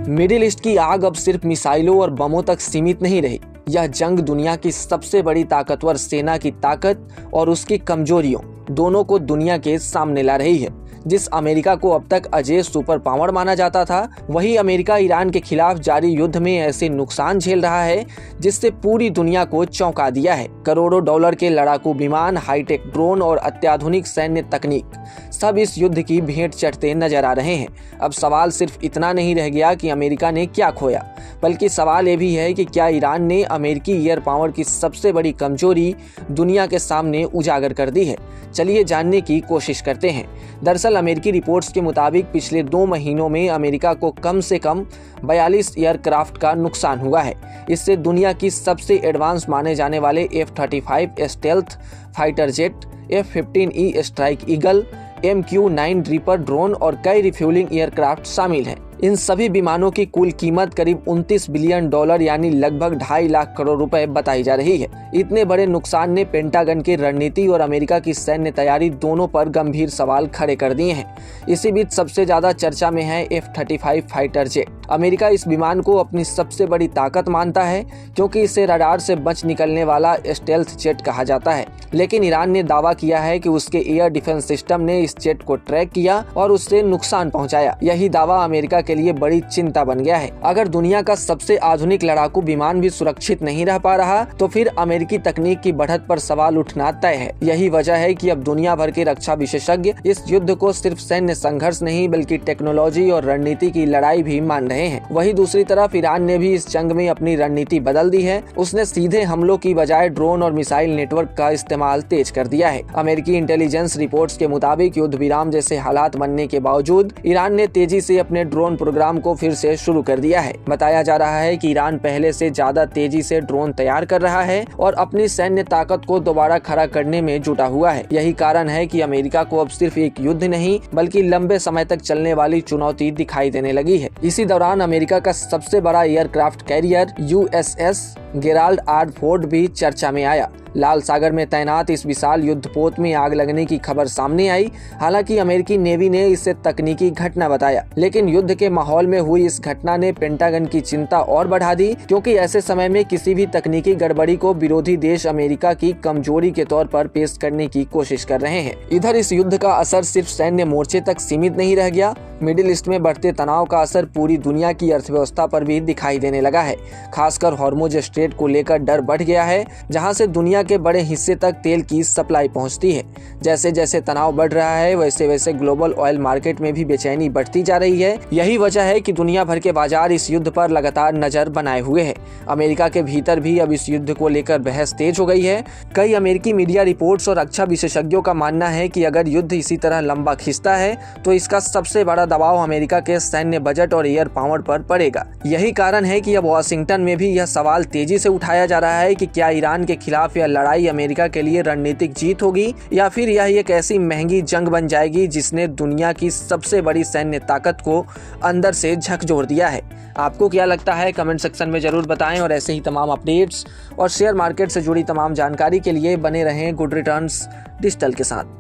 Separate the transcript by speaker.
Speaker 1: Middle east की आग अब सिर्फ मिसाइलों और बमों तक सीमित नहीं रही। यह जंग दुनिया की सबसे बड़ी ताकतवर सेना की ताकत और उसकी कमजोरियों दोनों को दुनिया के सामने ला रही है। जिस अमेरिका को अब तक अजेय सुपर पावर माना जाता था, वही अमेरिका ईरान के खिलाफ जारी युद्ध में ऐसे नुकसान झेल रहा है जिससे पूरी दुनिया को चौंका दिया है। करोड़ों डॉलर के लड़ाकू विमान, हाईटेक ड्रोन और अत्याधुनिक सैन्य तकनीक सब इस युद्ध की भेंट चढ़ते नजर आ रहे हैं। अब सवाल सिर्फ इतना नहीं रह गया कि अमेरिका ने क्या खोया, बल्कि सवाल ये भी है कि क्या ईरान ने अमेरिकी एयर पावर की सबसे बड़ी कमजोरी दुनिया के सामने उजागर कर दी है। चलिए जानने की कोशिश करते हैं। दरअसल अमेरिकी रिपोर्ट्स के मुताबिक पिछले 2 महीनों में अमेरिका को कम से कम 42 एयरक्राफ्ट का नुकसान हुआ है। इससे दुनिया की सबसे एडवांस माने जाने वाले F-35 stealth fighter jet, F-15E strike eagle, MQ-9 reaper drone और कई रिफ्यूलिंग एयरक्राफ्ट शामिल हैं। इन सभी विमानों की कुल कीमत करीब 29 बिलियन डॉलर यानी लगभग 2.5 लाख करोड़ रुपए बताई जा रही है। इतने बड़े नुकसान ने पेंटागन की रणनीति और अमेरिका की सैन्य तैयारी दोनों पर गंभीर सवाल खड़े कर दिए हैं। इसी बीच सबसे ज्यादा चर्चा में है F-35 फाइटर जेट। अमेरिका इस विमान को अपनी सबसे बड़ी ताकत मानता है क्योंकि इसे रडार से बच निकलने वाला स्टेल्थ जेट कहा जाता है। लेकिन ईरान ने दावा किया है कि उसके एयर डिफेंस सिस्टम ने इस जेट को ट्रैक किया और उससे नुकसान पहुंचाया। यही दावा अमेरिका के लिए बड़ी चिंता बन गया है। अगर दुनिया का सबसे आधुनिक लड़ाकू विमान भी सुरक्षित नहीं रह पा रहा, तो फिर अमेरिकी तकनीक की बढ़त पर सवाल उठना तय है। यही वजह है कि अब दुनिया भर के रक्षा विशेषज्ञ इस युद्ध को सिर्फ सैन्य संघर्ष नहीं बल्कि टेक्नोलॉजी और रणनीति की लड़ाई भी मान रहे हैं। वही दूसरी तरफ ईरान ने भी इस जंग में अपनी रणनीति बदल दी है। उसने सीधे हमलों की बजाय ड्रोन और मिसाइल नेटवर्क का इस्तेमाल तेज कर दिया है। अमेरिकी इंटेलिजेंस रिपोर्ट्स के मुताबिक युद्ध विराम जैसे हालात बनने के बावजूद ईरान ने तेजी से अपने ड्रोन प्रोग्राम को फिर से शुरू कर दिया है। बताया जा रहा है कि ईरान पहले से ज्यादा तेजी से ड्रोन तैयार कर रहा है और अपनी सैन्य ताकत को दोबारा खड़ा करने में जुटा हुआ है। यही कारण है कि अमेरिका को अब सिर्फ एक युद्ध नहीं बल्कि लंबे समय तक चलने वाली चुनौती दिखाई देने लगी है। इसी दौरान अमेरिका का सबसे बड़ा aircraft carrier USS Gerald R Ford भी चर्चा में आया। लाल सागर में तैनात इस विशाल युद्धपोत में आग लगने की खबर सामने आई। हालांकि अमेरिकी नेवी ने इसे तकनीकी घटना बताया, लेकिन युद्ध के माहौल में हुई इस घटना ने पेंटागन की चिंता और बढ़ा दी, क्योंकि ऐसे समय में किसी भी तकनीकी गड़बड़ी को विरोधी देश अमेरिका की कमजोरी के तौर पर पेश करने की कोशिश कर रहे हैं। इधर इस युद्ध का असर सिर्फ सैन्य मोर्चे तक सीमित नहीं रह गया। मिडिल ईस्ट में बढ़ते तनाव का असर पूरी दुनिया की अर्थव्यवस्था पर भी दिखाई देने लगा है। खासकर हॉर्मुज स्ट्रेट को लेकर डर बढ़ गया है, जहां से दुनिया के बड़े हिस्से तक तेल की सप्लाई पहुंचती है। जैसे जैसे तनाव बढ़ रहा है वैसे वैसे ग्लोबल ऑयल मार्केट में भी बेचैनी बढ़ती जा रही है। यही वजह है कि दुनिया भर के बाजार इस युद्ध पर लगातार नजर बनाए हुए हैं। अमेरिका के भीतर भी अब इस युद्ध को लेकर बहस तेज हो गई है। कई अमेरिकी मीडिया रिपोर्ट्स और रक्षा विशेषज्ञों का मानना है कि अगर युद्ध इसी तरह लंबा खिंचता है तो इसका सबसे बड़ा दबाव अमेरिका के सैन्य बजट और एयर पावर पर पड़ेगा। यही कारण है कि अब वॉशिंगटन में भी यह सवाल तेजी से उठाया जा रहा है कि क्या ईरान के खिलाफ यह लड़ाई अमेरिका के लिए रणनीतिक जीत होगी या फिर यह एक ऐसी महंगी जंग बन जाएगी जिसने दुनिया की सबसे बड़ी सैन्य ताकत को अंदर से झकझोर दिया है। आपको क्या लगता है कमेंट सेक्शन में जरूर बताएं और ऐसे ही तमाम अपडेट्स और शेयर मार्केट से जुड़ी तमाम जानकारी के लिए बने रहें गुड रिटर्न्स डिजिटल के साथ।